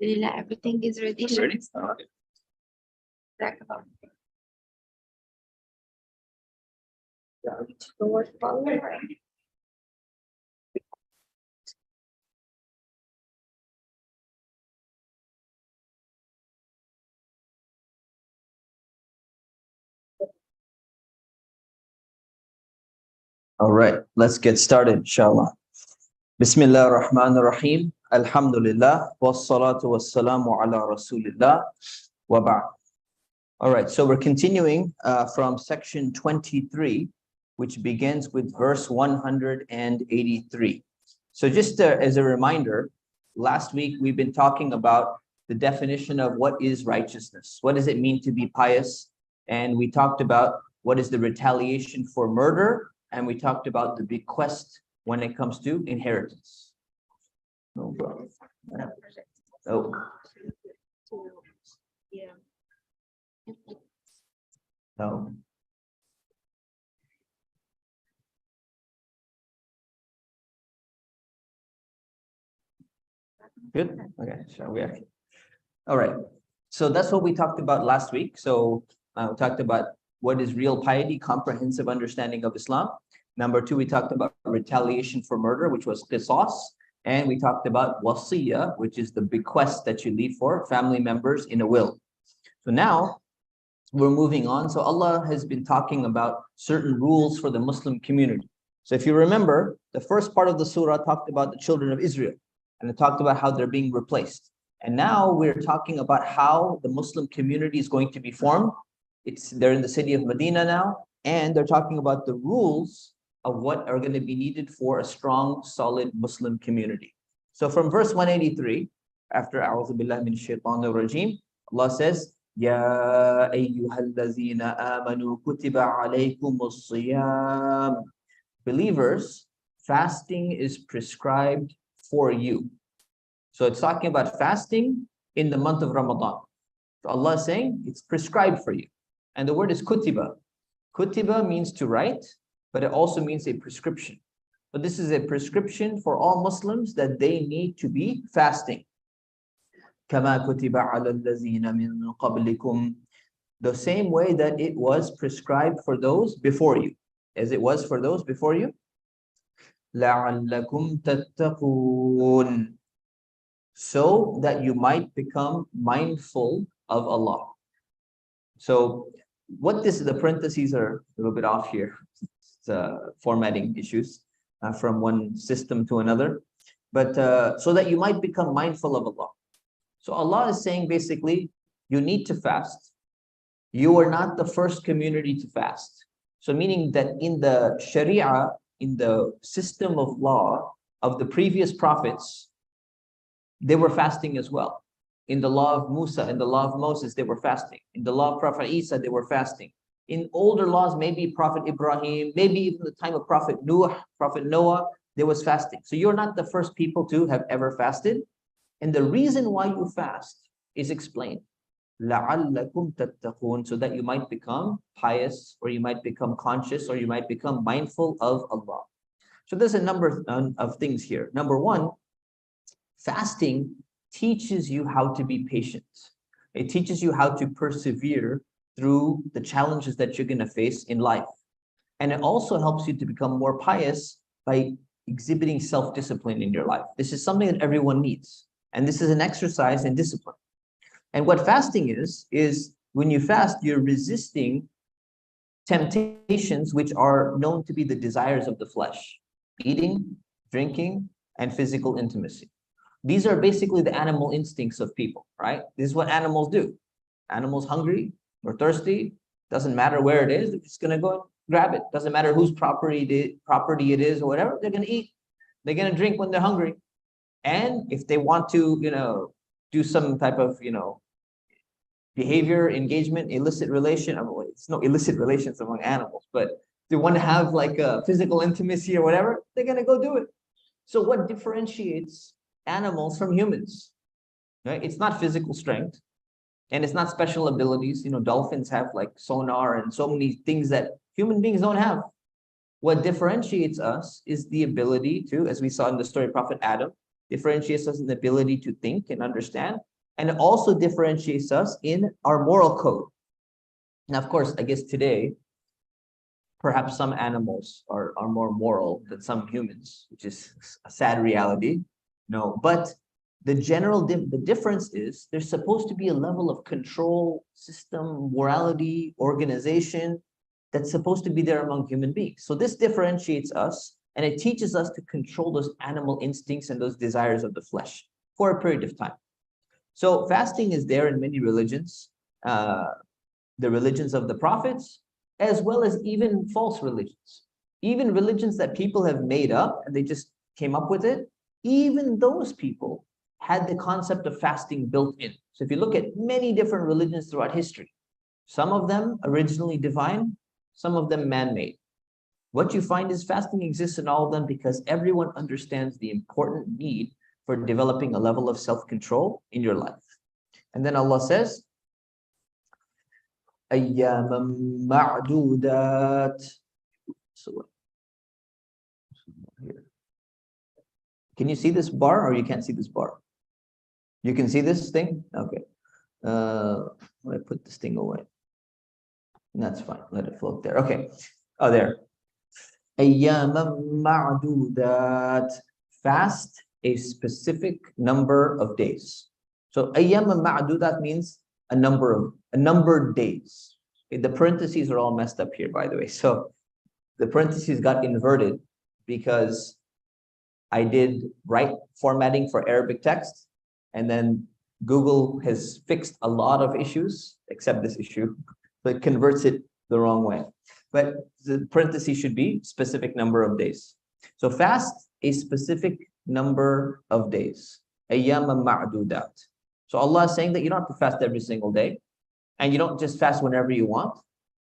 Alhamdulillah, everything is ready. Ready? All right, let's get started, inshallah. Bismillah ar-Rahman ar-Rahim. Alhamdulillah. Wassalatu wassalamu ala Rasulillah. Wa ba'd. All right, so we're continuing from section 23, which begins with verse 183. So just as a reminder, last week we've been talking about the definition of what is righteousness. What does it mean to be pious? And we talked about what is the retaliation for murder, and we talked about the bequest when it comes to inheritance. No problem. Oh. No. Good. Okay. Shall we? All right. So that's what we talked about last week. So we talked about what is real piety, comprehensive understanding of Islam. Number two, we talked about retaliation for murder, which was qisas. And we talked about wasiyah, which is the bequest that you leave for family members in a will. So now we're moving on. So Allah has been talking about certain rules for the Muslim community. So if you remember, the first part of the surah talked about the children of Israel, and it talked about how they're being replaced. And now we're talking about how the Muslim community is going to be formed. They're in the city of Medina now, and they're talking about the rules of what are going to be needed for a strong, solid Muslim community. So from verse 183, after A'udhu Billahi Min Shaitanir Rajim, Allah says, Ya ayyuhallazina amanu kutiba alaykumus siyam. Believers, fasting is prescribed for you. So it's talking about fasting in the month of Ramadan. So Allah is saying it's prescribed for you. And the word is kutiba. Kutiba means to write, but it also means a prescription. But this is a prescription for all Muslims that they need to be fasting. كَمَا كُتِبَ عَلَى الَّذِينَ مِن قَبْلِكُمْ. The same way that it was prescribed for those before you, as it was for those before you. لَعَلَّكُمْ تَتَّقُونَ. So that you might become mindful of Allah. So what the parentheses are a little bit off here. It's formatting issues from one system to another. But so that you might become mindful of Allah. So Allah is saying basically, you need to fast. You are not the first community to fast. So meaning that in the Sharia, in the system of law of the previous prophets, they were fasting as well. In the law of Musa, in the law of Moses, they were fasting. In the law of Prophet Isa, they were fasting. In older laws, maybe Prophet Ibrahim, maybe even the time of Prophet Noah, there was fasting. So you're not the first people to have ever fasted. And the reason why you fast is explained. لَعَلَّكُمْ تَتَّقُونَ. So that you might become pious, or you might become conscious, or you might become mindful of Allah. So there's a number of things here. Number one, fasting teaches you how to be patient. It teaches you how to persevere through the challenges that you're going to face in life. And it also helps you to become more pious by exhibiting self-discipline in your life. This is something that everyone needs. And this is an exercise in discipline. And what fasting is when you fast, you're resisting temptations which are known to be the desires of the flesh: eating, drinking, and physical intimacy. These are basically the animal instincts of people, right? This is what animals do. Animals hungry or thirsty, doesn't matter where it is, they're just gonna go and grab it. Doesn't matter whose property it is or whatever, they're gonna eat. They're gonna drink when they're hungry. And if they want to, do some type of, behavior, engagement, illicit relation, it's no illicit relations among animals, but they want to have like a physical intimacy or whatever, they're gonna go do it. So what differentiates animals from humans? Right? It's not physical strength, and it's not special abilities. Dolphins have like sonar and so many things that human beings don't have. What differentiates us is the ability to, as we saw in the story of Prophet Adam, differentiates us in the ability to think and understand, and it also differentiates us in our moral code. Now, of course, I guess today, perhaps some animals are more moral than some humans, which is a sad reality. No, but the difference is there's supposed to be a level of control, system, morality, organization that's supposed to be there among human beings. So this differentiates us, and it teaches us to control those animal instincts and those desires of the flesh for a period of time. So fasting is there in many religions, the religions of the prophets, as well as even false religions. Even religions that people have made up and they just came up with it, even those people had the concept of fasting built in. So if you look at many different religions throughout history, some of them originally divine, some of them man-made. What you find is fasting exists in all of them because everyone understands the important need for developing a level of self-control in your life. And then Allah says, أَيَّامًا مَعْدُودَاتٍ. So here. Can you see this bar or you can't see this bar? You can see this thing? Okay. Let me put this thing away. That's fine. Let it float there. Okay. Oh, there. أَيَّامًا مَعْدُودَاتٍ. Fast a specific number of days. So أَيَّامًا مَعْدُودَاتٍ means a numbered days. Okay, the parentheses are all messed up here, by the way. So the parentheses got inverted because I did right formatting for Arabic text, and then Google has fixed a lot of issues, except this issue, but it converts it the wrong way. But the parentheses should be specific number of days. So fast a specific number of days. أَيَّامًا مَعْدُودَاتٍ. So Allah is saying that you don't have to fast every single day, and you don't just fast whenever you want.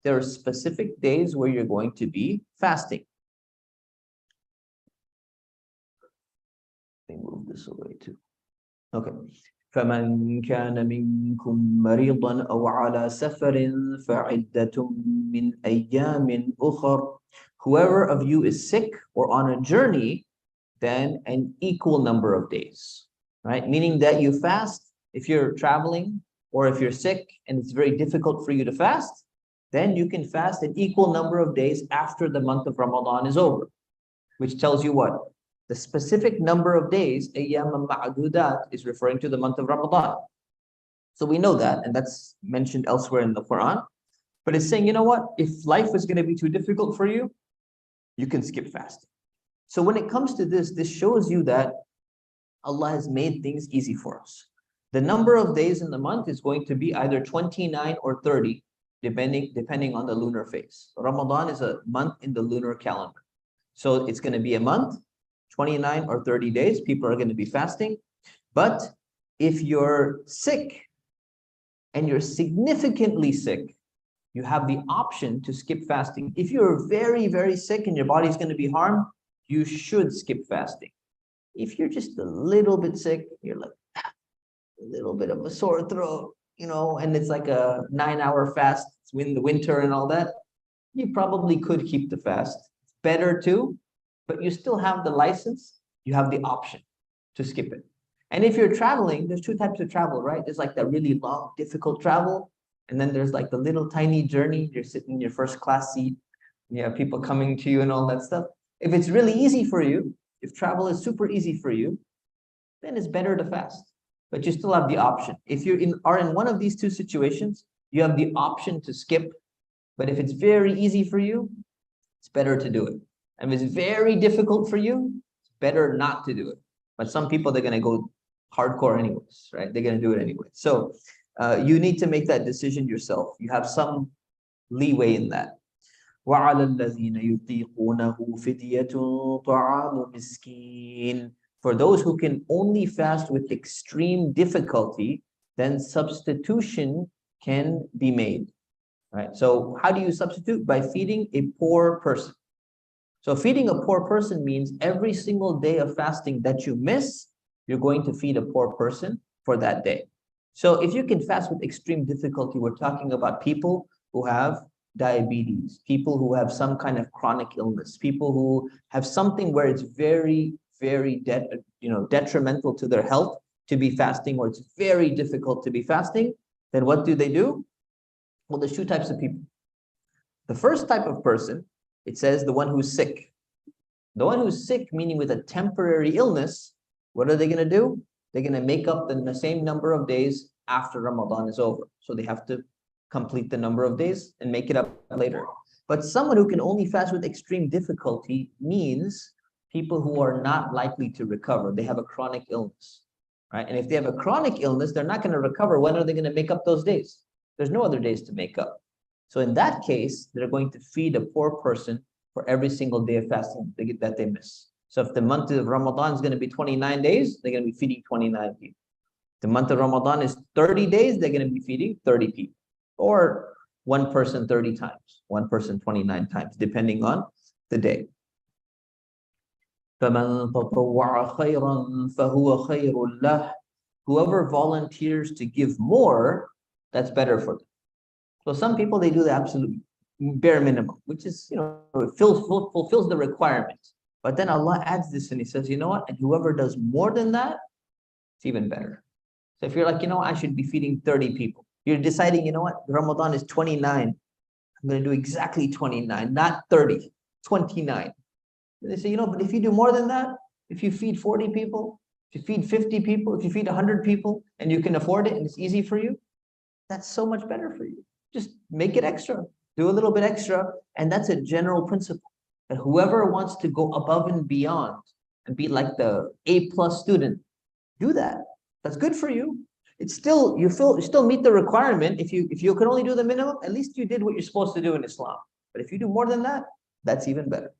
There are specific days where you're going to be fasting. Let me move this away too. Okay. فَمَنْ كَانَ مِنْكُمْ مَرِيضًا أَوْ عَلَى سَفَرٍ فَعِدَّةٌ مِّنْ أَيَّامٍ أُخَرٍ. Whoever of you is sick or on a journey, then an equal number of days, right? Meaning that you fast if you're traveling or if you're sick and it's very difficult for you to fast, then you can fast an equal number of days after the month of Ramadan is over, which tells you what? The specific number of days, أَيَّامًا مَعْدُودَاتٍ, is referring to the month of Ramadan. So we know that, and that's mentioned elsewhere in the Qur'an. But it's saying, you know what? If life is going to be too difficult for you, you can skip fasting. So when it comes to this, this shows you that Allah has made things easy for us. The number of days in the month is going to be either 29 or 30, depending on the lunar phase. Ramadan is a month in the lunar calendar. So it's going to be a month, 29 or 30 days, people are going to be fasting. But if you're sick and you're significantly sick, you have the option to skip fasting. If you're very, very sick and your body's going to be harmed, you should skip fasting. If you're just a little bit sick, you're like a little bit of a sore throat, and it's like a 9-hour fast, it's in the winter and all that, you probably could keep the fast. It's better too, but you still have the license, you have the option to skip it. And if you're traveling, there's two types of travel, right? There's like that really long, difficult travel, and then there's like the little tiny journey, you're sitting in your first class seat, you have people coming to you and all that stuff. If it's really easy for you, if travel is super easy for you, then it's better to fast. But you still have the option. If you are in one of these two situations, you have the option to skip. But if it's very easy for you, it's better to do it. And if it's very difficult for you, it's better not to do it. But some people, they're going to go hardcore anyways, right? They're going to do it anyway. So you need to make that decision yourself. You have some leeway in that. وَعَلَى الَّذِينَ يُطِيقُونَهُ فِدْيَةٌ طَعَامُ مِسْكِينٍ. For those who can only fast with extreme difficulty, then substitution can be made. Right? So how do you substitute? By feeding a poor person. So feeding a poor person means every single day of fasting that you miss, you're going to feed a poor person for that day. So if you can fast with extreme difficulty, we're talking about people who have diabetes, people who have some kind of chronic illness, people who have something where it's very very detrimental to their health to be fasting, or it's very difficult to be fasting, then what do? Well, there's two types of people. The first type of person, it says the one who's sick. The one who's sick, meaning with a temporary illness, what are they going to do? They're going to make up the same number of days after Ramadan is over. So they have to complete the number of days and make it up later. But someone who can only fast with extreme difficulty means people who are not likely to recover. They have a chronic illness, right? And if they have a chronic illness, they're not going to recover. When are they going to make up those days? There's no other days to make up. So in that case, they're going to feed a poor person for every single day of fasting that they miss. So if the month of Ramadan is going to be 29 days, they're going to be feeding 29 people. The month of Ramadan is 30 days, they're going to be feeding 30 people. Or one person 30 times, one person 29 times, depending on the day. فَمَنْ تَطَوَّعَ خَيْرًا فَهُوَ خَيْرٌ لَهُ. Whoever volunteers to give more, that's better for them. So some people, they do the absolute bare minimum, which is, it fulfills the requirement. But then Allah adds this and He says, you know what? And whoever does more than that, it's even better. So if you're like, I should be feeding 30 people. You're deciding, you know what? Ramadan is 29. I'm going to do exactly 29, not 30, 29. They say, but if you do more than that, if you feed 40 people, if you feed 50 people, if you feed 100 people, and you can afford it and it's easy for you, that's so much better for you. Just make it extra. Do a little bit extra. And that's a general principle. That whoever wants to go above and beyond and be like the A+ student, do that. That's good for you. It's still, you still meet the requirement. If you can only do the minimum, at least you did what you're supposed to do in Islam. But if you do more than that, that's even better.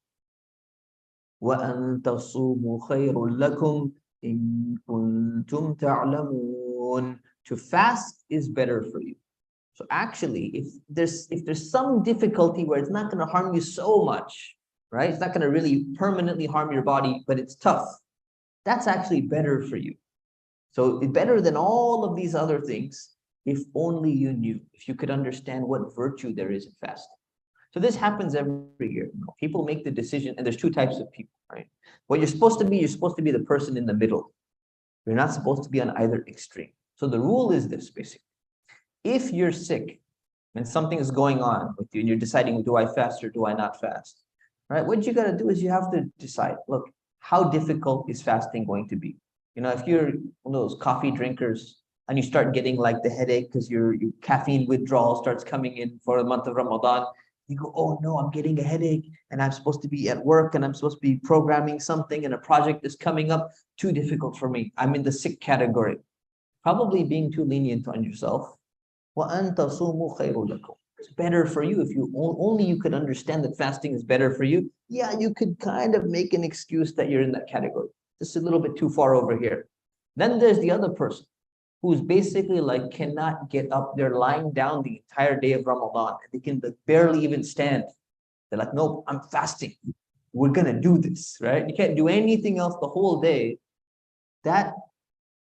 وَأَن تَصُومُوا خَيْرٌ لَكُمْ إِن كُنتُمْ تَعْلَمُونَ. To fast is better for you. So actually, if there's some difficulty where it's not going to harm you so much, right? It's not going to really permanently harm your body, but it's tough. That's actually better for you. So it's better than all of these other things if only you knew, if you could understand what virtue there is in fasting. So this happens every year. People make the decision, and there's two types of people, right? What you're supposed to be the person in the middle. You're not supposed to be on either extreme. So the rule is this, basically. If you're sick and something is going on with you and you're deciding, do I fast or do I not fast? Right? What you got to do is you have to decide, look, how difficult is fasting going to be? If you're one of those coffee drinkers and you start getting like the headache because your caffeine withdrawal starts coming in for the month of Ramadan, you go, oh no, I'm getting a headache and I'm supposed to be at work and I'm supposed to be programming something and a project is coming up. Too difficult for me. I'm in the sick category. Probably being too lenient on yourself. وَأَن تَصُومُوا خَيْرٌ لَكُمْ. It's better for you. If you only you could understand that fasting is better for you, yeah, you could kind of make an excuse that you're in that category. Just a little bit too far over here. Then there's the other person who's basically like cannot get up. They're lying down the entire day of Ramadan. They can barely even stand. They're like, nope, I'm fasting. We're going to do this, right? You can't do anything else the whole day. That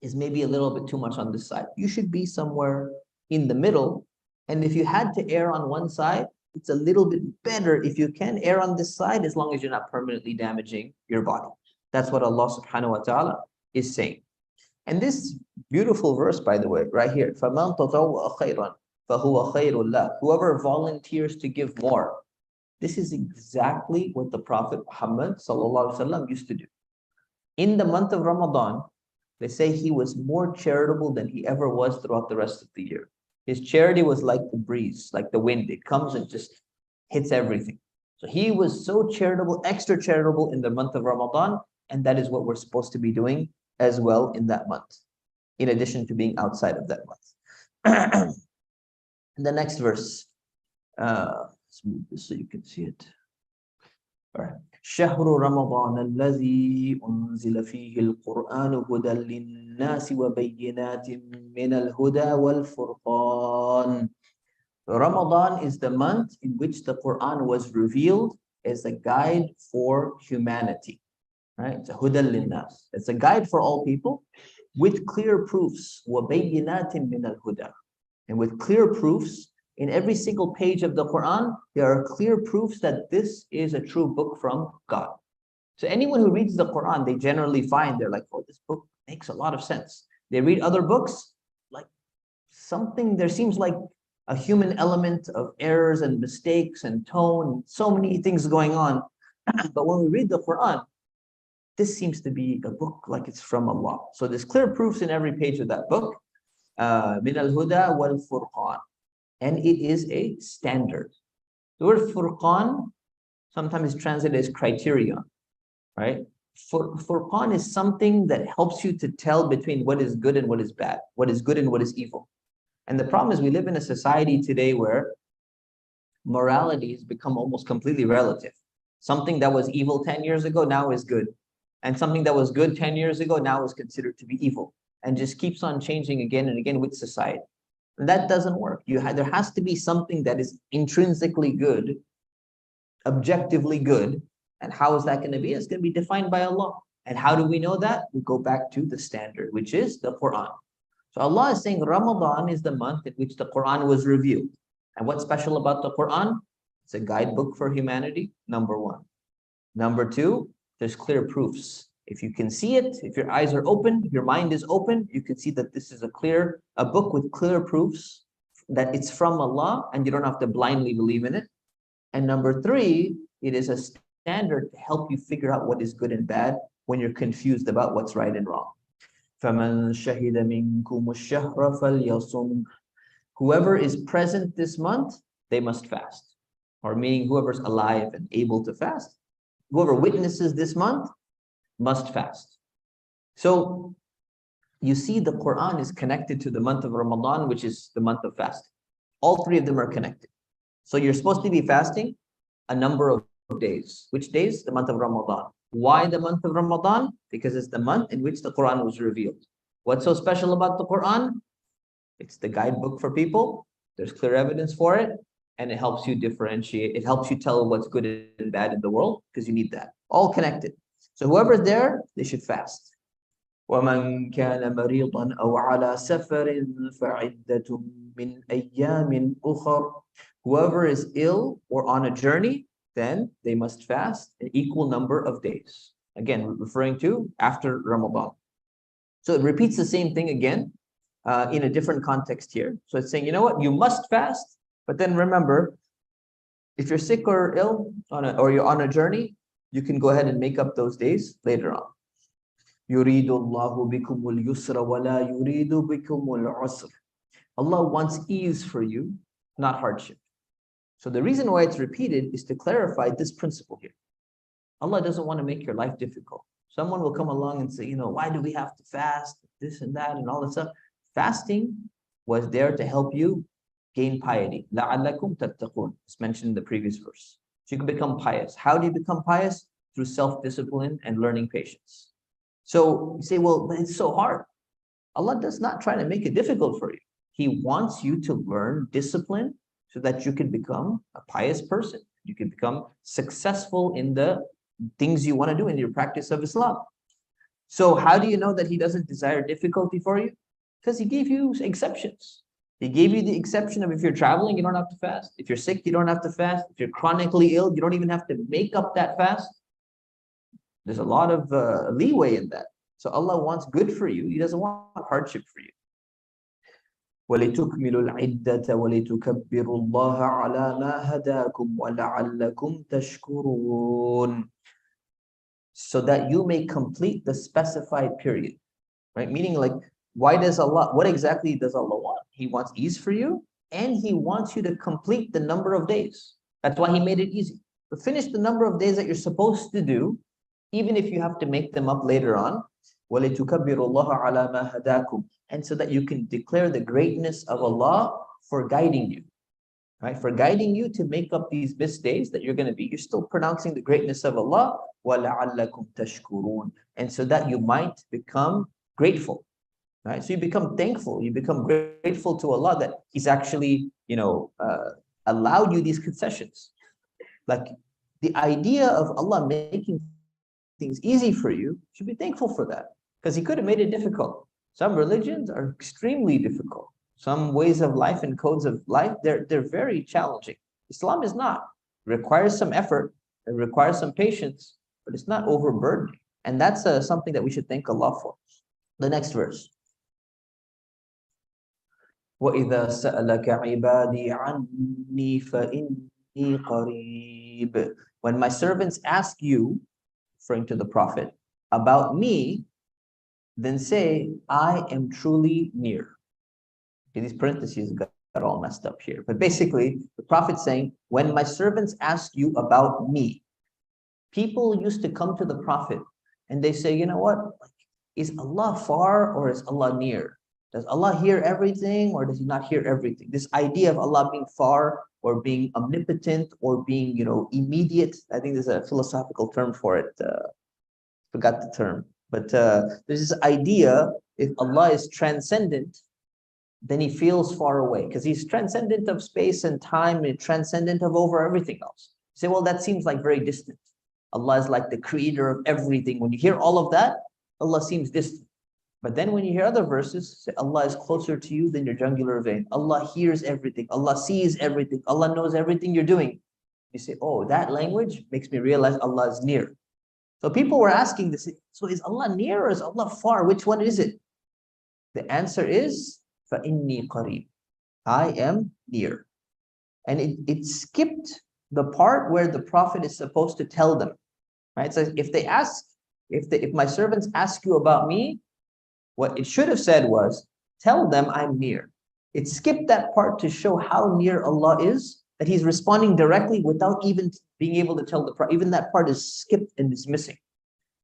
is maybe a little bit too much on this side. You should be somewhere in the middle. And if you had to err on one side, it's a little bit better if you can err on this side, as long as you're not permanently damaging your body. That's what Allah subhanahu wa ta'ala is saying. And this beautiful verse, by the way, right here, فَمَنْ تَطَوَّعَ خَيْرًا فَهُوَ خَيْرٌ لَهُ. Whoever volunteers to give more. This is exactly what the Prophet Muhammad sallallahu alaihi wasallam used to do. In the month of Ramadan, they say he was more charitable than he ever was throughout the rest of the year. His charity was like the breeze, like the wind. It comes and just hits everything. So he was so charitable, extra charitable in the month of Ramadan, and that is what we're supposed to be doing as well in that month, in addition to being outside of that month. The next verse, let's move this so you can see it. All right. شهر رمضان الذي أنزل فيه القرآن هدى للناس وبينات من الهدى والفرقان. Ramadan is the month in which the Qur'an was revealed as a guide for humanity. Right? It's a huda linnas. It's a guide for all people with clear proofs. وَبَيِّنَاتٍ مِنَ الْهُدَى. And with clear proofs, in every single page of the Quran, there are clear proofs that this is a true book from God. So anyone who reads the Quran, they generally find they're like, oh, this book makes a lot of sense. They read other books, like something, there seems like a human element of errors and mistakes and tone, so many things going on. But when we read the Quran, this seems to be a book like it's from Allah. So there's clear proofs in every page of that book. Min al-Huda wal-Furqan. And it is a standard. The word Furqan sometimes is translated as criterion, right? Furqan is something that helps you to tell between what is good and what is bad, what is good and what is evil. And the problem is we live in a society today where morality has become almost completely relative. Something that was evil 10 years ago now is good. And something that was good 10 years ago now is considered to be evil, and just keeps on changing again and again with society. And that doesn't work. There has to be something that is intrinsically good, objectively good. And how is that going to be? It's going to be defined by Allah. And how do we know that? We go back to the standard, which is the Quran. So Allah is saying Ramadan is the month in which the Quran was revealed. And what's special about the Quran? It's a guidebook for humanity, number one. Number two, there's clear proofs. If you can see it, if your eyes are open, your mind is open, you can see that this is a book with clear proofs that it's from Allah, and you don't have to blindly believe in it. And number three, it is a standard to help you figure out what is good and bad when you're confused about what's right and wrong. فَمَنْ شَهِدَ مِنْكُمُ الشَّهْرَ فَلْيَصُمْ. Whoever is present this month, they must fast. Or meaning whoever's alive and able to fast, whoever witnesses this month must fast. So you see the Quran is connected to the month of Ramadan, which is the month of fasting. All three of them are connected. So you're supposed to be fasting a number of days. Which days? The month of Ramadan. Why the month of Ramadan? Because it's the month in which the Quran was revealed. What's so special about the Quran? It's the guidebook for people. There's clear evidence for it. And it helps you differentiate. It helps you tell what's good and bad in the world, because you need that. All connected. So whoever's there, they should fast. وَمَنْ كَانَ مَرِيضًا أَوْ عَلَى سَفَرٍ فَعِدَّةٌ مِّنْ أَيَّامٍ أُخَرٍ. Whoever is ill or on a journey, then they must fast an equal number of days. Again, referring to after Ramadan. So it repeats the same thing again in a different context here. So it's saying, you know what, you must fast, but then remember, if you're sick or ill or you're on a journey, you can go ahead and make up those days later on. يُرِيدُ اللَّهُ بِكُمُ الْيُسْرَ وَلَا يُرِيدُ بِكُمُ الْعُسْرَ. Allah wants ease for you, not hardship. So the reason why it's repeated is to clarify this principle here. Allah doesn't want to make your life difficult. Someone will come along and say, you know, why do we have to fast, this and that and all that stuff? Fasting was there to help you gain piety. لَعَلَّكُمْ تَتَّقُونَ. It's mentioned in the previous verse. So you can become pious. How do you become pious? Through self-discipline and learning patience. So you say, well, but it's so hard. Allah does not try to make it difficult for you. He wants you to learn discipline so that you can become a pious person. You can become successful in the things you want to do in your practice of Islam. So how do you know that He doesn't desire difficulty for you? Because He gave you exceptions. He gave you the exception of if you're traveling, you don't have to fast. If you're sick, you don't have to fast. If you're chronically ill, you don't even have to make up that fast. There's a lot of leeway in that. So Allah wants good for you. He doesn't want hardship for you. وَلِتُكْمِلُوا الْعِدَّةَ وَلِتُكَبِّرُوا اللَّهَ عَلَى مَا هَدَاكُمْ وَلَعَلَّكُمْ تَشْكُرُونَ. So that you may complete the specified period. Right? Meaning, like, what exactly does Allah want? He wants ease for you, and He wants you to complete the number of days. That's why He made it easy. To finish the number of days that you're supposed to do, even if you have to make them up later on. وَلِتُكَبِّرُوا اللَّهَ عَلَى مَا هَدَاكُمْ. And so that you can declare the greatness of Allah for guiding you. Right? For guiding you to make up these missed days that you're going to be. You're still pronouncing the greatness of Allah. وَلَعَلَّكُمْ تَشْكُرُونَ. And so that you might become grateful. Right? So you become thankful. You become grateful to Allah that He's actually, allowed you these concessions. Like the idea of Allah making things easy for you, you should be thankful for that, because He could have made it difficult. Some religions are extremely difficult. Some ways of life and codes of life, they're very challenging. Islam is not. It requires some effort. It requires some patience. but it's not overburdening. And that's something that we should thank Allah for. The next verse. وَإِذَا سَأَلَكَ عِبَادِي عَنِّي فَإِنِّي قَرِيبٌ. When my servants ask you, referring to the Prophet, about me, then say, I am truly near. Okay, these parentheses got all messed up here. But basically, the Prophet's saying, when my servants ask you about me, people used to come to the Prophet and they say, you know what? Is Allah far or is Allah near? Does Allah hear everything or does he not hear everything? This idea of Allah being far or being omnipotent or being, immediate. I think there's a philosophical term for it. Forgot the term. But there's this idea, if Allah is transcendent, then he feels far away because he's transcendent of space and time and transcendent of over everything else. You say, well, that seems like very distant. Allah is like the creator of everything. When you hear all of that, Allah seems distant. But then when you hear other verses, say Allah is closer to you than your jugular vein. Allah hears everything. Allah sees everything. Allah knows everything you're doing. You say, oh, that language makes me realize Allah is near. So people were asking this, so is Allah near or is Allah far? Which one is it? The answer is, فَإِنِّي قَرِيبٌ. I am near. And it skipped the part where the Prophet is supposed to tell them. Right? So if my servants ask you about me, what it should have said was, tell them I'm near. It skipped that part to show how near Allah is, that he's responding directly without even being able to tell the Prophet. Even that part is skipped and is missing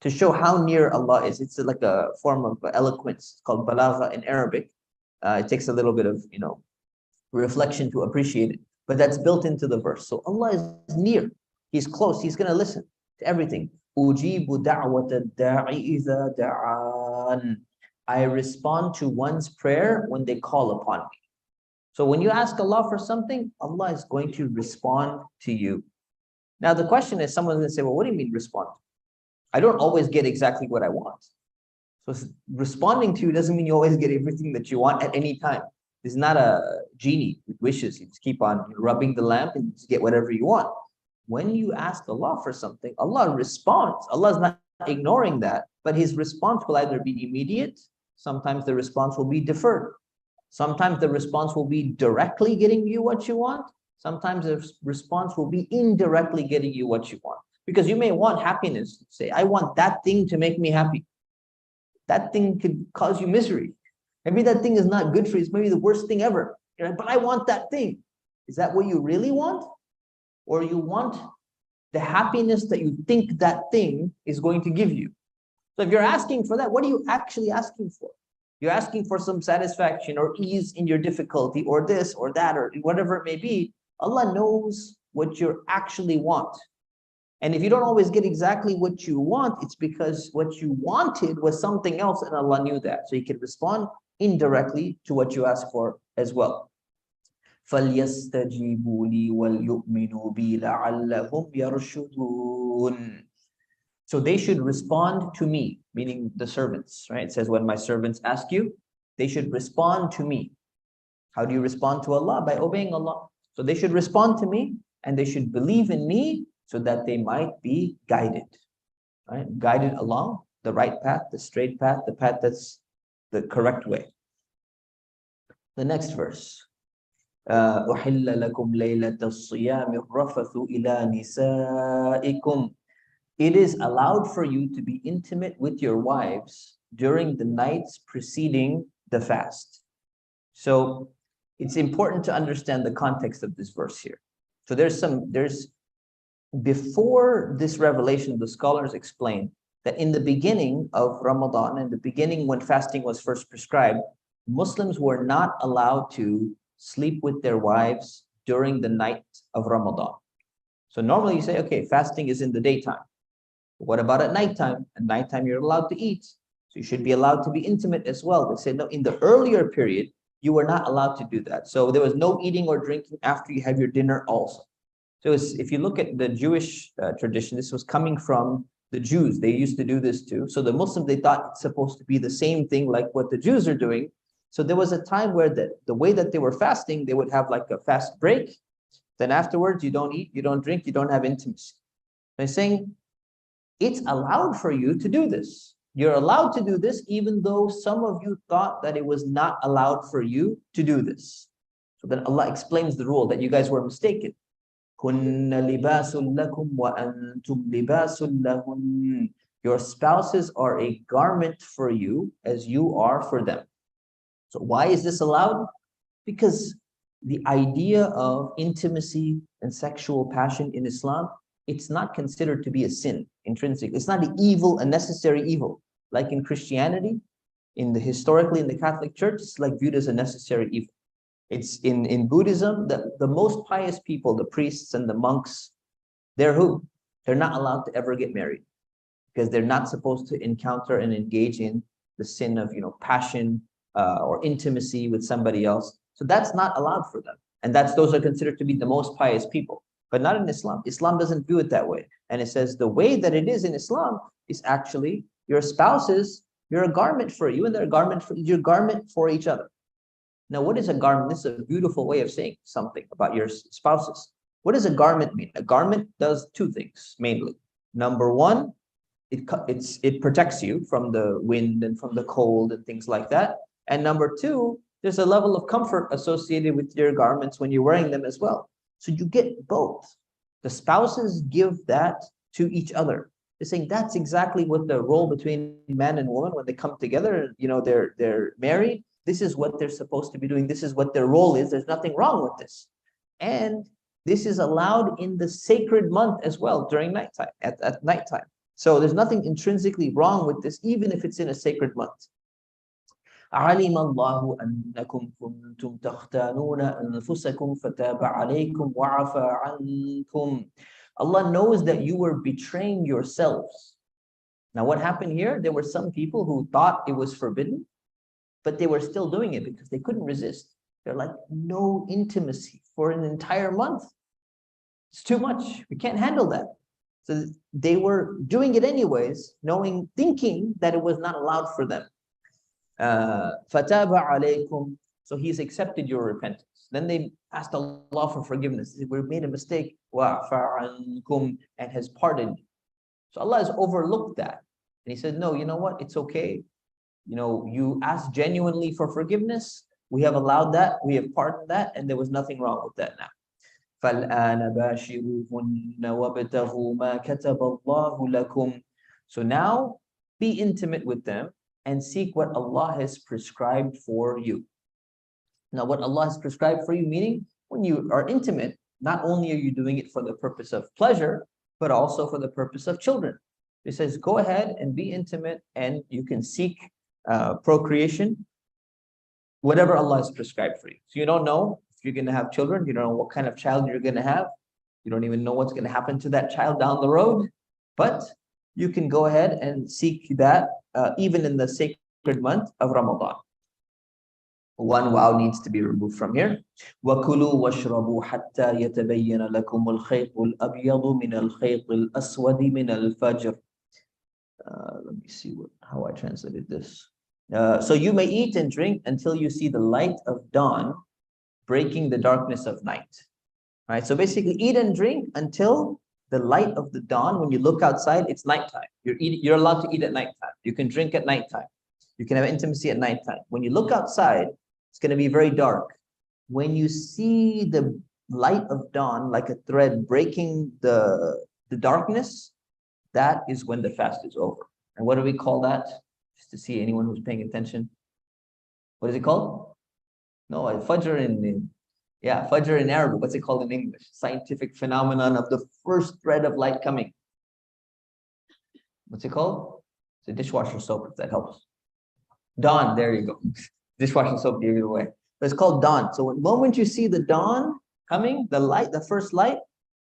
to show how near Allah is. It's like a form of eloquence. It's called balagha in Arabic. It takes a little bit of, reflection to appreciate it, but that's built into the verse. So Allah is near. He's close. He's going to listen to everything. أُجِيبُ دَعْوَةَ الدَّاعِ إِذَا دَعَانِ. I respond to one's prayer when they call upon me. So when you ask Allah for something, Allah is going to respond to you. Now the question is, someone's going to say, well, what do you mean respond? I don't always get exactly what I want. So responding to you doesn't mean you always get everything that you want at any time. This is not a genie with wishes. You just keep on rubbing the lamp and you get whatever you want. When you ask Allah for something, Allah responds. Allah is not ignoring that, but his response will either be immediate. Sometimes the response will be deferred. Sometimes the response will be directly getting you what you want. Sometimes the response will be indirectly getting you what you want. Because you may want happiness. Say, I want that thing to make me happy. That thing could cause you misery. Maybe that thing is not good for you. It's maybe the worst thing ever. You're like, but I want that thing. Is that what you really want? Or you want the happiness that you think that thing is going to give you? So if you're asking for that, what are you actually asking for? You're asking for some satisfaction or ease in your difficulty or this or that or whatever it may be. Allah knows what you actually want. And if you don't always get exactly what you want, it's because what you wanted was something else and Allah knew that. So He can respond indirectly to what you ask for as well. فَلْيَسْتَجِيبُوا لِي وَلْيُؤْمِنُوا بِي لَعَلَّهُمْ يَرْشُدُونَ. So they should respond to me, meaning the servants, right? It says, when my servants ask you, they should respond to me. How do you respond to Allah? By obeying Allah. So they should respond to me and they should believe in me so that they might be guided, right? Guided along the right path, the straight path, the path that's the correct way. The next verse. أُحِلَّ لَكُمْ لَيْلَةَ الصِّيَامِ الرَّفَثُ إِلَى نِسَائِكُمْ. It is allowed for you to be intimate with your wives during the nights preceding the fast. So it's important to understand the context of this verse here. So before this revelation, the scholars explain that in the beginning of Ramadan, in the beginning when fasting was first prescribed, Muslims were not allowed to sleep with their wives during the night of Ramadan. So normally you say, okay, fasting is in the daytime. What about at nighttime? At nighttime, you're allowed to eat. So you should be allowed to be intimate as well. They say, no, in the earlier period, you were not allowed to do that. So there was no eating or drinking after you have your dinner also. So if you look at the Jewish tradition, this was coming from the Jews. They used to do this too. So the Muslims, they thought it's supposed to be the same thing like what the Jews are doing. So there was a time where the way that they were fasting, they would have like a fast break. Then afterwards, you don't eat, you don't drink, you don't have intimacy. They're saying, it's allowed for you to do this. You're allowed to do this, even though some of you thought that it was not allowed for you to do this. So then Allah explains the rule that you guys were mistaken. Your spouses are a garment for you as you are for them. So why is this allowed? Because the idea of intimacy and sexual passion in Islam, it's not considered to be a sin intrinsic. It's not an evil, a necessary evil. Like in Christianity, historically in the Catholic Church, it's like viewed as a necessary evil. It's in Buddhism, the most pious people, the priests and the monks, they're who? They're not allowed to ever get married because they're not supposed to encounter and engage in the sin of passion or intimacy with somebody else. So that's not allowed for them. And those are considered to be the most pious people, but not in Islam. Islam doesn't view it that way. And it says the way that it is in Islam is actually your spouses, you're a garment for you and they're a garment for your garment for each other. Now, what is a garment? This is a beautiful way of saying something about your spouses. What does a garment mean? A garment does two things mainly. Number one, it protects you from the wind and from the cold and things like that. And number two, there's a level of comfort associated with your garments when you're wearing them as well. So you get both. The spouses give that to each other. They're saying that's exactly what the role between man and woman when they come together, they're married. This is what they're supposed to be doing. This is what their role is. There's nothing wrong with this. And this is allowed in the sacred month as well during nighttime, at nighttime. So there's nothing intrinsically wrong with this, even if it's in a sacred month. علم الله أنكم كنتم تختانون أنفسكم فتاب عليكم وعفى عنكم. Allah knows that you were betraying yourselves. Now what happened here? There were some people who thought it was forbidden, but they were still doing it because they couldn't resist. They're like, no intimacy for an entire month. It's too much. We can't handle that. So they were doing it anyways, thinking that it was not allowed for them. فَتَابَ عَلَيْكُمْ. So he's accepted your repentance. Then they asked Allah for forgiveness. They said, we made a mistake. وَعْفَ عَنْكُمْ. And has pardoned. So Allah has overlooked that. And he said, no, you know what? It's okay. You asked genuinely for forgiveness. We have allowed that. We have pardoned that. And there was nothing wrong with that now. فَالْآنَ بَاشِرُوهُنَّ وَابْتَغُوا مَا كَتَبَ اللَّهُ لَكُمْ. So now be intimate with them and seek what Allah has prescribed for you. Now what Allah has prescribed for you, meaning when you are intimate, not only are you doing it for the purpose of pleasure, but also for the purpose of children. It says, go ahead and be intimate and you can seek procreation, whatever Allah has prescribed for you. So you don't know if you're going to have children. You don't know what kind of child you're going to have. You don't even know what's going to happen to that child down the road. But you can go ahead and seek that even in the sacred month of Ramadan. One wow needs to be removed from here. وَكُلُوا وَاشْرَبُوا حَتَّى يَتَبَيَّنَ لَكُمُ الْخَيْطُ الْأَبْيَضُ مِنَ الْخَيْطِ الْأَسْوَدِ مِنَ الْفَجْرِ. Let me see how I translated this. So you may eat and drink until you see the light of dawn breaking the darkness of night. Right? So basically eat and drink until the light of the dawn. When you look outside, it's nighttime. You're allowed to eat at nighttime. You can drink at nighttime. You can have intimacy at nighttime. When you look outside, it's going to be very dark. When you see the light of dawn like a thread breaking the darkness, that is when the fast is over. And what do we call that? Just to see anyone who's paying attention. What is it called? No, Fajr Fajr in Arabic. What's it called in English? Scientific phenomenon of the first thread of light coming. What's it called? It's a dishwasher soap, if that helps. Dawn, there you go. Dishwashing soap gave it away. But it's called dawn. So the moment you see the dawn coming, the light, the first light,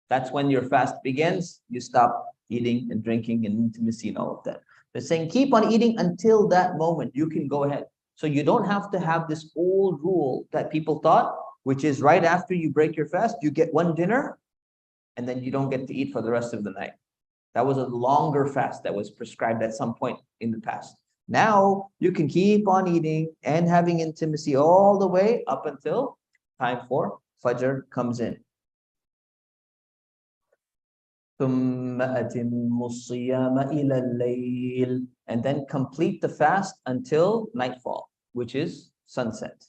that's when your fast begins. You stop eating and drinking and intimacy and all of that. They're saying keep on eating until that moment. You can go ahead. So you don't have to have this old rule that people thought, which is right after you break your fast, you get one dinner and then you don't get to eat for the rest of the night. That was a longer fast that was prescribed at some point in the past. Now you can keep on eating and having intimacy all the way up until time for Fajr comes in. ثم أتم الصيام إلى الليل. And then complete the fast until nightfall, which is sunset.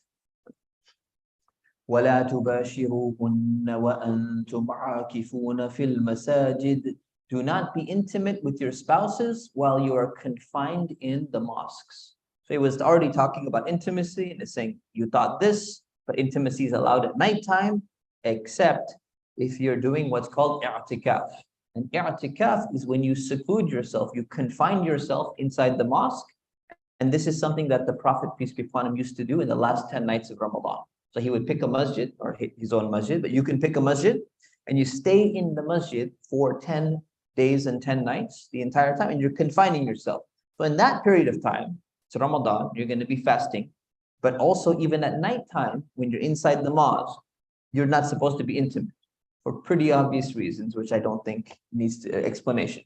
ولا تباشروهن وأنتم عاكفون في المساجد. Do not be intimate with your spouses while you are confined in the mosques. So it was already talking about intimacy, and it's saying you thought this, but intimacy is allowed at nighttime, except if you're doing what's called i'tikaf. And i'tikaf is when you seclude yourself, you confine yourself inside the mosque. And this is something that the Prophet, peace be upon him, used to do in the last 10 nights of Ramadan. So he would pick a masjid, or his own masjid, but you can pick a masjid, and you stay in the masjid for 10 days and 10 nights, the entire time, and you're confining yourself. So in that period of time, it's Ramadan, you're going to be fasting, but also even at nighttime, when you're inside the mosque, you're not supposed to be intimate for pretty obvious reasons, which I don't think needs explanation.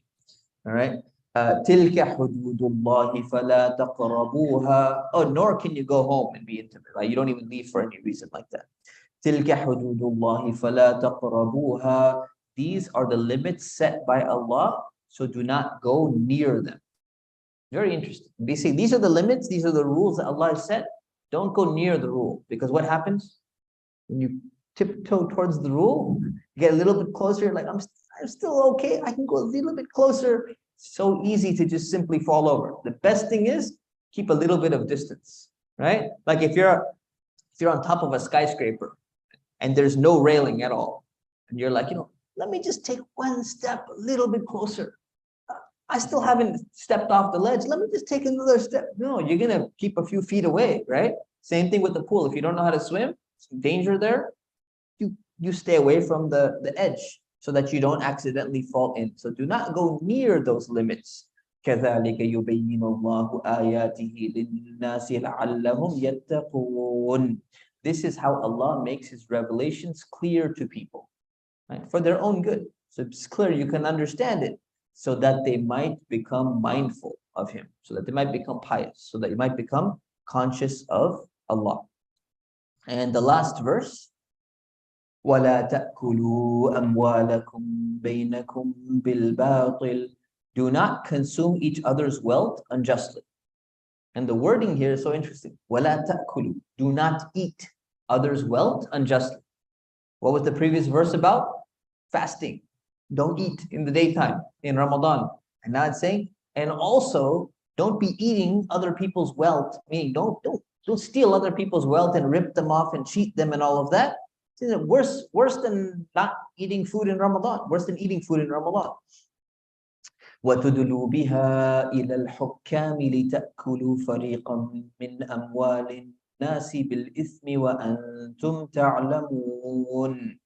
All right. تِلْكَ حُدُودُ اللَّهِ فَلَا تَقْرَبُوهَا. Oh, nor can you go home and be intimate, right? You don't even leave for any reason like that. تِلْكَ حُدُودُ اللَّهِ فَلَا تَقْرَبُوهَا. These are the limits set by Allah, so do not go near them. Very interesting. They say these are the limits, these are the rules that Allah has set. Don't go near the rule, because what happens when you tiptoe towards the rule, you get a little bit closer, like I'm still okay, I can go a little bit closer. So easy to just simply fall over. The best thing is keep a little bit of distance, right? Like if you're on top of a skyscraper and there's no railing at all, and you're like, let me just take one step a little bit closer. I still haven't stepped off the ledge. Let me just take another step. No, you're gonna keep a few feet away, right? Same thing with the pool. If you don't know how to swim, some danger there. You stay away from the edge, so that you don't accidentally fall in. So do not go near those limits. كَذَلِكَ يُبَيِّنُ اللَّهُ آيَاتِهِ لِلنَّاسِ لَعَلَّهُمْ يَتَّقُونَ. This is how Allah makes His revelations clear to people, right? For their own good. So it's clear, you can understand it, so that they might become mindful of Him, so that they might become pious, so that you might become conscious of Allah. And the last verse, وَلَا تَأْكُلُوا أَمْوَالَكُمْ بَيْنَكُمْ بِالْبَاطِلِ. Do not consume each other's wealth unjustly. And the wording here is so interesting. وَلَا تَأْكُلُوا. Do not eat others' wealth unjustly. What was the previous verse about? Fasting. Don't eat in the daytime, in Ramadan. And now it's saying, and also don't be eating other people's wealth. Meaning don't steal other people's wealth and rip them off and cheat them and all of that. Worse than not eating food in Ramadan, worse than eating food in Ramadan. وَتُدْلُوا بِهَا إِلَى الْحُكَّامِ لِتَأْكُلُوا فَرِيقًا مِّنْ أَمْوَالِ النَّاسِ بِالْإِثْمِ وَأَنْتُمْ تَعْلَمُونَ.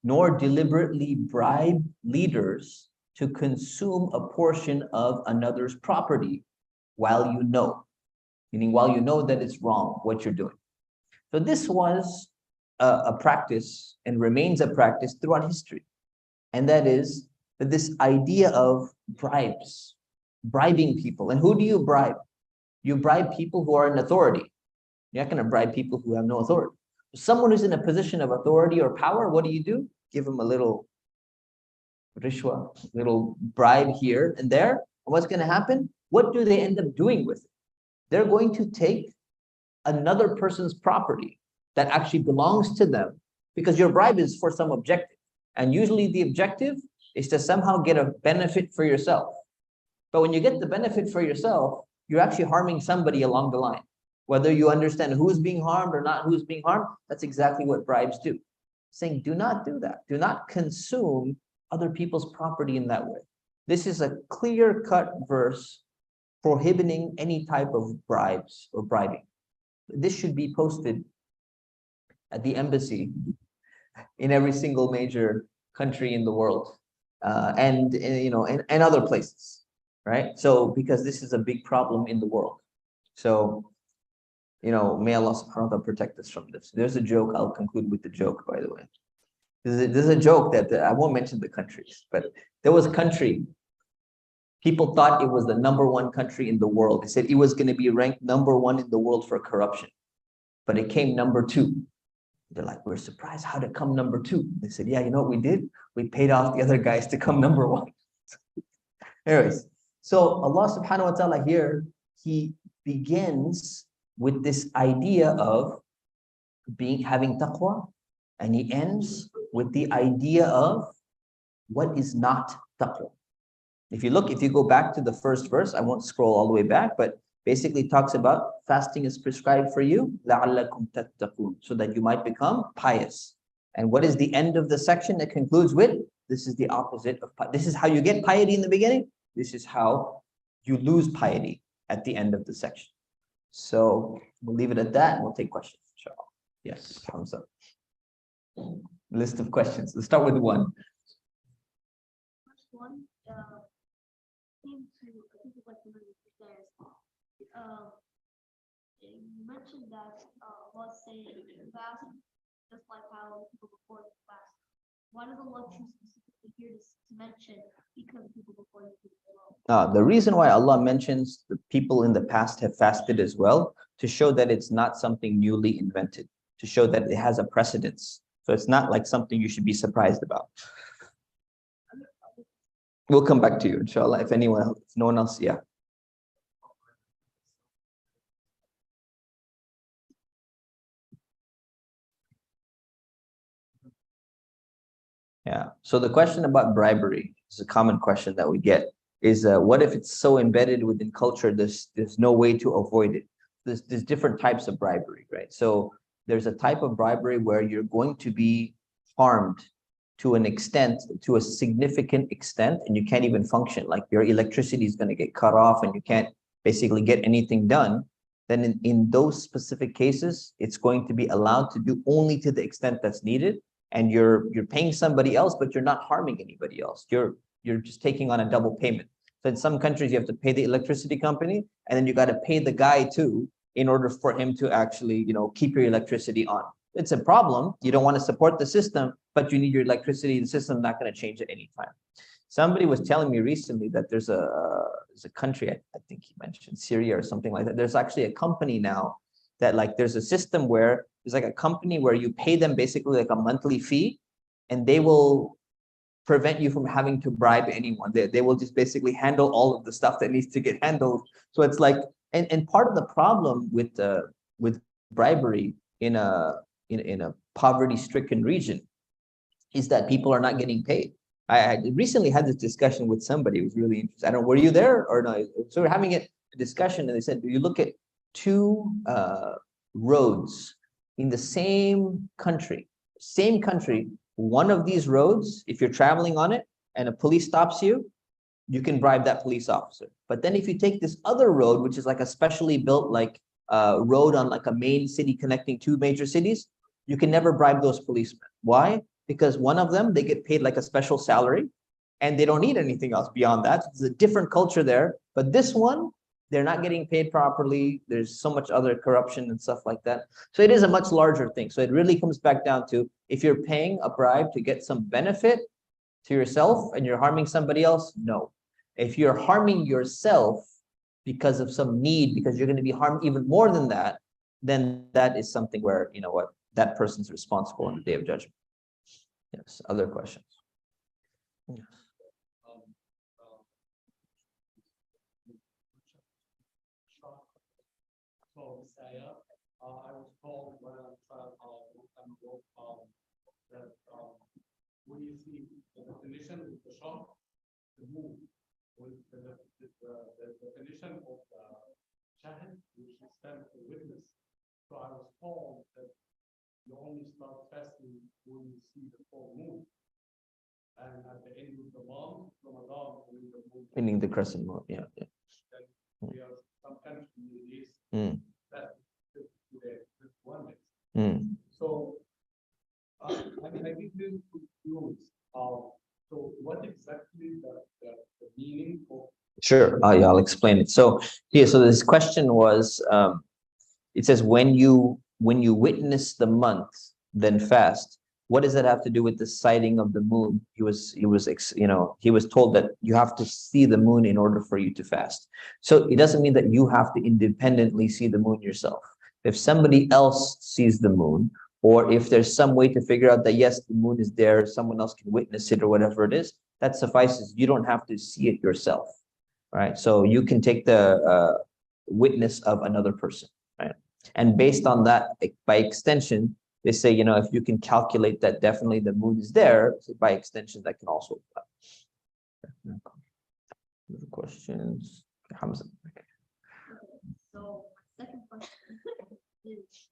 Nor deliberately bribe leaders to consume a portion of another's property while you know, meaning while you know that it's wrong what you're doing. So this was a practice and remains a practice throughout history. And that is that this idea of bribes, bribing people. And who do you bribe? You bribe people who are in authority. You're not going to bribe people who have no authority. Someone who's in a position of authority or power, what do? Give them a little rishwa, little bribe here and there. And what's going to happen? What do they end up doing with it? They're going to take another person's property that actually belongs to them, because your bribe is for some objective. And usually the objective is to somehow get a benefit for yourself. But when you get the benefit for yourself, you're actually harming somebody along the line. Whether you understand who's being harmed or not who's being harmed, that's exactly what bribes do. Saying, do not do that. Do not consume other people's property in that way. This is a clear-cut verse prohibiting any type of bribes or bribing. This should be posted at the embassy in every single major country in the world, and other places, right? So because this is a big problem in the world. So, may Allah subhanahu wa ta'ala protect us from this. There's a joke, I'll conclude with the joke, by the way. There's a joke that I won't mention the countries, but there was a country, people thought it was the #1 country in the world. They said it was going to be ranked #1 in the world for corruption, but it came #2. They're like, we're surprised how to come number 2. They said, yeah, you know what we did? We paid off the other guys to come number 1. Anyways, so Allah subhanahu wa ta'ala here, he begins with this idea of having taqwa, and he ends with the idea of what is not taqwa. If you go back to the first verse, I won't scroll all the way back, but basically talks about fasting is prescribed for you, لَعَلَّكُمْ تَتَّقُونَ, so that you might become pious. And what is the end of the section that concludes with? This is the opposite of piety. This is how you get piety in the beginning. This is how you lose piety at the end of the section. So we'll leave it at that and we'll take questions. Inshallah. Yes, thumbs up. List of questions. Let's start with one. First one came to, I think it's like the you mentioned that Allah saying fast, just like how people before you fast. Why does Allah choose specifically here to mention because people before you did well? The reason why Allah mentions the people in the past have fasted as well, to show that it's not something newly invented, to show that it has a precedence. So it's not like something you should be surprised about. We'll come back to you, inshallah, if no one else, yeah. Yeah. So the question about bribery is a common question that we get. Is what if it's so embedded within culture, there's no way to avoid it? There's different types of bribery, right? So there's a type of bribery where you're going to be harmed to an extent, to a significant extent, and you can't even function. Like your electricity is going to get cut off and you can't basically get anything done. Then in those specific cases, it's going to be allowed to do only to the extent that's needed. And you're paying somebody else, but you're not harming anybody else. You're just taking on a double payment. So in some countries, you have to pay the electricity company, and then you got to pay the guy too, in order for him to actually, keep your electricity on. It's a problem. You don't want to support the system, but you need your electricity. The system's not going to change at any time. Somebody was telling me recently that there's a country, I think he mentioned Syria or something like that. There's actually a company now that there's a system where there's a company where you pay them basically a monthly fee, and they will prevent you from having to bribe anyone. They will just basically handle all of the stuff that needs to get handled. So it's and part of the problem with bribery in a poverty-stricken region is that people are not getting paid. I recently had this discussion with somebody who was really interesting. I don't know, were you there or no? So we're having a discussion, and they said, do you look at two roads in the same country, one of these roads, if you're traveling on it and a police stops you, you can bribe that police officer. But then if you take this other road, which is a specially built road on a main city connecting two major cities, you can never bribe those policemen. Why? Because one of them, they get paid a special salary and they don't need anything else beyond that. It's a different culture there. But this one, they're not getting paid properly. There's so much other corruption and stuff like that. So it is a much larger thing. So it really comes back down to, if you're paying a bribe to get some benefit to yourself and you're harming somebody else, no. If you're harming yourself because of some need, because you're going to be harmed even more than that, then that is something where, that person's responsible on the Day of Judgment. Yes, other questions? Yes. I was told when I was that when you see the definition of the shah, the move, with the definition of the shahid, which stands for witness. So I was told that you only start fasting when you see the full moon, and at the end of the month, Ramadan, when the moon, Meaning the crescent moon, yeah. Then we have some countries in the Middle East that to 1 day. So I think this is confused. So what exactly the meaning of? Sure, yeah, I'll explain it. So so this question was, it says when you witness the month, then fast. What does that have to do with the sighting of the moon? He was told that you have to see the moon in order for you to fast. So it doesn't mean that you have to independently see the moon yourself. If somebody else sees the moon, or if there's some way to figure out that yes, the moon is there, someone else can witness it or whatever it is, that suffices. You don't have to see it yourself, right? So you can take the witness of another person, right? And based on that, by extension, they say, you know, if you can calculate that definitely the moon is there, so by extension, that can also apply. Other questions? Hamza. So my second question is,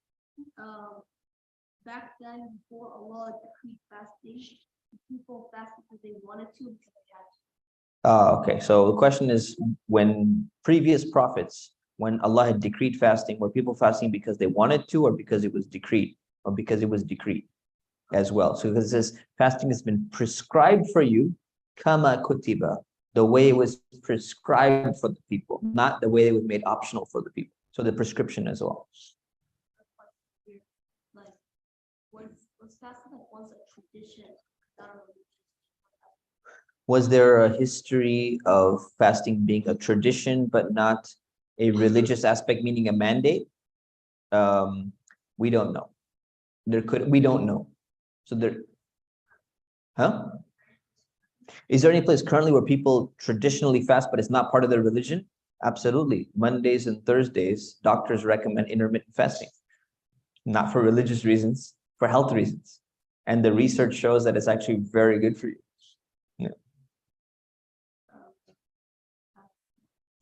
back then before Allah decreed fasting, people fasted because they wanted to because they had to. Okay, so the question is, when previous prophets, when Allah had decreed fasting, were people fasting because they wanted to, or because it was decreed, or because it was decreed as well? So because it says fasting has been prescribed for you, kama kutiba, the way it was prescribed for the people, not the way it was made optional for the people. So the prescription as well. Like, was fasting like once a tradition, not a religion? Was there a history of fasting being a tradition, but not a religious aspect, meaning a mandate? We don't know. We don't know. So is there any place currently where people traditionally fast, but it's not part of their religion? Absolutely. Mondays and Thursdays, doctors recommend intermittent fasting, not for religious reasons, for health reasons. And the research shows that it's actually very good for you. Yeah.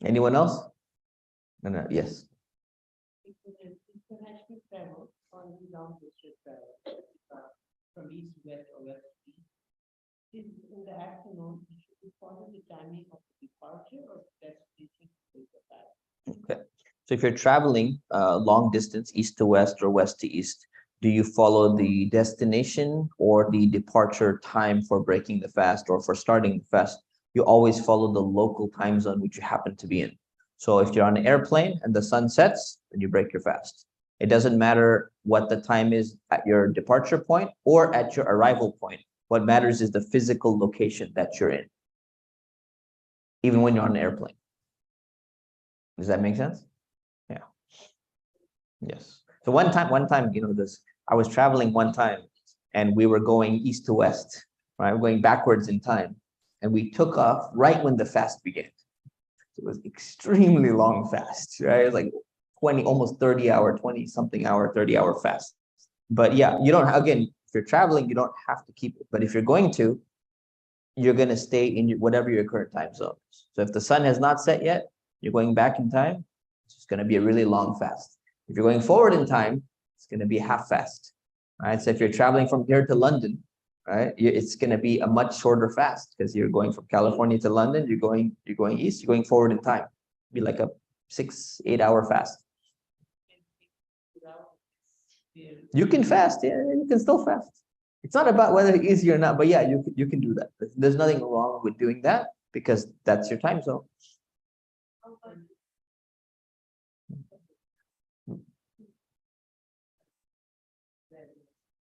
Anyone else? No, yes. International travel or long distance travel from east to west or west to east. In the afternoon, should we follow the timing of the departure or destination to the time? Okay. So if you're traveling long distance, east to west or west to east, do you follow the destination or the departure time for breaking the fast or for starting the fast? You always follow the local time zone which you happen to be in. So if you're on an airplane and the sun sets, then you break your fast. It doesn't matter what the time is at your departure point or at your arrival point. What matters is the physical location that you're in, even when you're on an airplane. Does that make sense? Yeah. Yes. So one time, you know, I was traveling one time and we were going east to west, right? We're going backwards in time. And we took off right when the fast began. It was extremely long fast, right? It was like 20, almost 30-hour, 20-something hour, 30-hour fast. But yeah, you don't, again, if you're traveling, you don't have to keep it. But if you're going to, you're going to stay in whatever your current time zone is. So if the sun has not set yet, you're going back in time, it's just going to be a really long fast. If you're going forward in time, it's going to be half fast, right? So if you're traveling from here to London, right, it's going to be a much shorter fast because you're going from California to London, you're going east, you're going forward in time. It'd be like a 6-8 hour fast. You can fast, yeah, you can still fast. It's not about whether it's easy or not, but yeah, you can do that. There's nothing wrong with doing that because that's your time zone.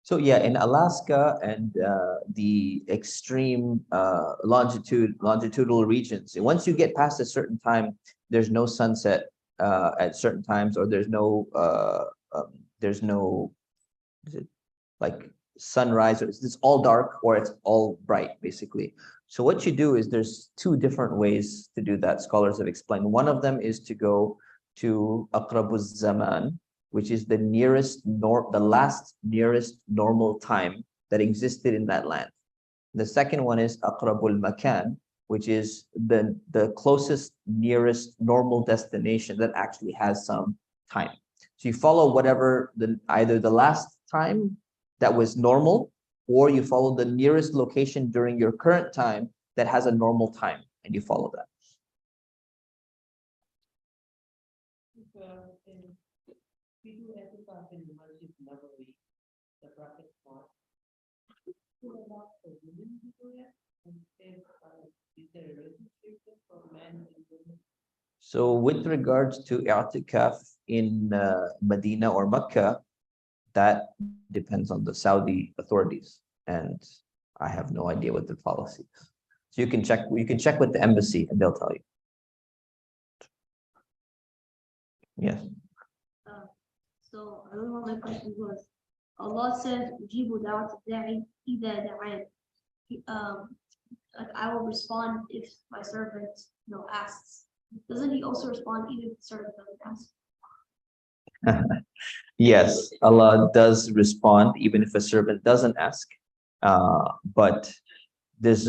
So yeah, in Alaska and the extreme longitudinal regions, once you get past a certain time, there's no sunset at certain times, or there's no is it like sunrise, or it's all dark or it's all bright, basically. So what you do is there's two different ways to do that. Scholars have explained. One of them is to go to Aqrabuz Zaman, which is the last nearest normal time that existed in that land. The second one is Aqrabul Makan, which is the closest nearest normal destination that actually has some time. So you follow whatever either the last time that was normal, or you follow the nearest location during your current time that has a normal time, and you follow that. We do etikaf in the Masjid Nabawi, the Prophet taught. To allow for women to do that, and is there a restriction for men and women? So with regards to i'tikaf in Medina or Mecca, that depends on the Saudi authorities, and I have no idea what their policy is. So you can check with the embassy and they'll tell you. Yes. So another one of my questions was, Allah says, "Ujibu da'wat ad-da'i idha da'an." Like I will respond if my servant, asks. Doesn't he also respond even if the servant doesn't ask? Yes, Allah does respond even if a servant doesn't ask. But there's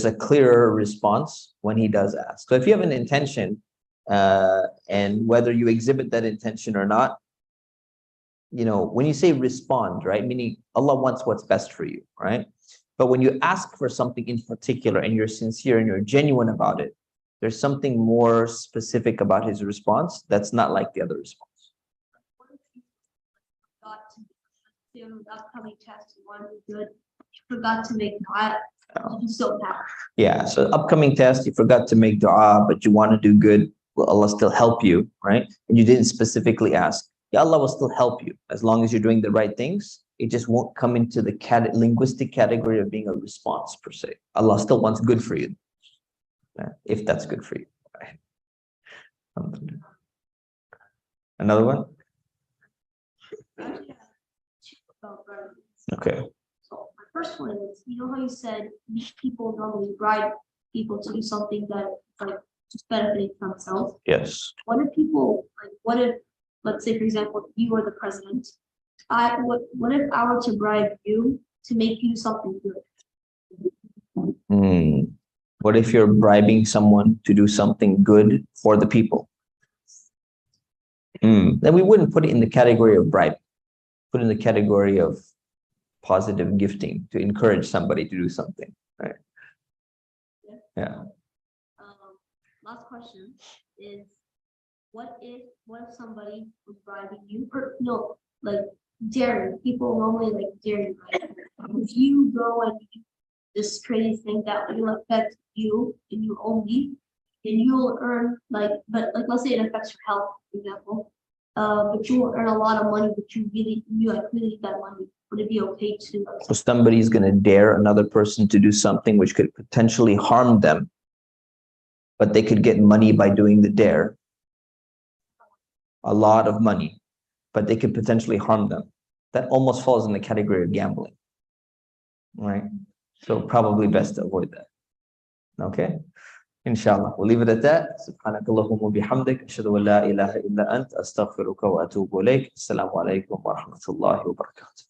a clearer response when he does ask. So if you have an intention, and whether you exhibit that intention or not, when you say respond, right, meaning Allah wants what's best for you, right? But when you ask for something in particular and you're sincere and you're genuine about it, there's something more specific about his response that's not like the other response. What if you forgot to make the upcoming test you want to do good, you forgot to make dua, you still pass. Yeah, so upcoming test, you forgot to make dua, but you want to do good, will Allah still help you, right? And you didn't specifically ask. Yeah, Allah will still help you as long as you're doing the right things. It just won't come into the linguistic category of being a response per se. Allah still wants good for you, if that's good for you. Right? Another one? Actually, I have two about bribing. Okay. So my first one is, how you said people normally bribe people to do something that like just benefiting themselves. Yes. What if, let's say, for example, you are the president. What if I were to bribe you to make you something good? What if you're bribing someone to do something good for the people? Then we wouldn't put it in the category of bribing. Put it in the category of positive gifting to encourage somebody to do something, right? Yeah. Last question is, what if somebody was bribing you, or no, like daring people normally like daring, right? If you go and do this crazy thing that will affect you and you only, then you'll earn but let's say it affects your health, for example. But you will earn a lot of money, but you really need that money. Would it be okay to? So somebody is going to dare another person to do something which could potentially harm them, but they could get money by doing the dare. A lot of money, but they could potentially harm them. That almost falls in the category of gambling, right? So probably best to avoid that. Okay? Inshallah. We'll leave it at that. Subhanakallahumma bihamdik. Ashhadu an la ilaha illa ant. Astaghfiruka wa atubu ilayk. Assalamu alaikum wa rahmatullahi wa barakatuh.